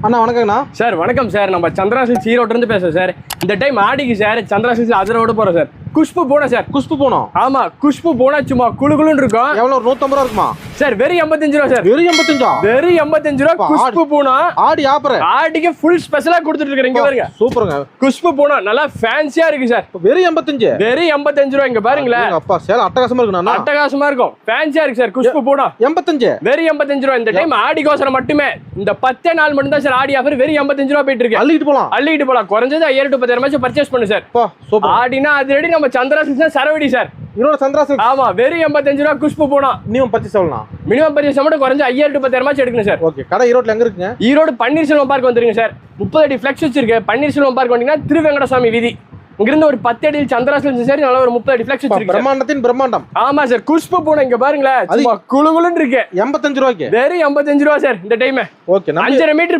அண்ணா வணக்கங்கண்ணா. Sir வணக்கம் sir. நம்ம Chandra silks ஈரோட்ல இருந்து பேசுறோம் சார். இந்த டைம் ஆடிக்கு சார் சந்திரா சில்க்ஸ் அதிரோட போறோம் சார். குஷ்பு போனா சார். குஷ்பு போனோம். ஆமா, குஷ்பு போனா சும்மா குளுகுளுன்னு இருக்கும். எவ்வளவு? 150 ரூபா இருக்குமா சார்? வெறும் 85 ரூபா சார். வெறும் 85? வெறும் 85 ரூபா குஷ்பு போனா. ஆடி ஆப்பற ஆடிக்கு ஃபுல் ஸ்பெஷலா கொடுத்துட்டு இருக்கேன். இங்க பாருங்க, சூப்பருங்க. குஷ்பு போனா நல்லா ஃபேன்சியா இருக்கு சார். வெறும் 85? வெறும் 85 ரூபா. இங்க பாருங்களேன். அப்பா சேல அட்டகாசமா இருக்குண்ணா. அட்டகாசமா இருக்கும், ஃபேன்சியா இருக்கு சார். குஷ்பு போனா 85? வெறும் 85 ரூபா. இந்த டைம் ஆடிக்கோசரம் மட்டுமே, இந்த 10 நாள் மட்டும் தான் சார் ஆடி ஆஃபர். வெறும் 85 ரூபா போயிட்டு இருக்கு. அள்ளிட்டு போலாம். குறைஞ்சது 5000 to 10000 பர்ச்சேஸ் பண்ணு சார். ஆடினா அது ரெடி. நம்ம சந்திரா சில்க்ஸ் சரவடி சார். இன்னொரு சந்திரா சில்க்ஸ். ஆமா, வெறும் 85 ரூபா குஷ்பு போனா. மினிமம் பர்ச்சேஸ் எவ்வளவுனா? மினிமம் பர்ச்சேஸ் மட்டும் குறைஞ்சு 5000 to 10000 எடுக்கணும் சார். ஓகே. கடை ஈரோட்ல எங்க இருக்குங்க? ஈரோடு பன்னீர்செல்வம் பார்க் வந்துருங்க சார். 30 அடி ஃபிளெக்ஸ் வச்சிருக்கு. பன்னீர்செல்வம் பார்க் வந்தீங்கன்னா திருவெங்கடசாமி வீதி. இங்கிருந்து ஒரு 10 அடி சந்திரா சில்க்ஸ் சரி, நல்ல ஒரு 30 அடி ஃபிளெக்ஸ் வச்சிருக்கு. பிரம்மாண்டத்தின் பிரம்மாண்டம். ஆமா சார். குஷ்பு போனா இங்க பாருங்களேன், சும்மா குளுகுளுன்னு இருக்கு. 85 ரூபாய்க்கு. வெறும் 85 ரூபா சார் இந்த டைம். ஓகே. 5.5 மீட்டர்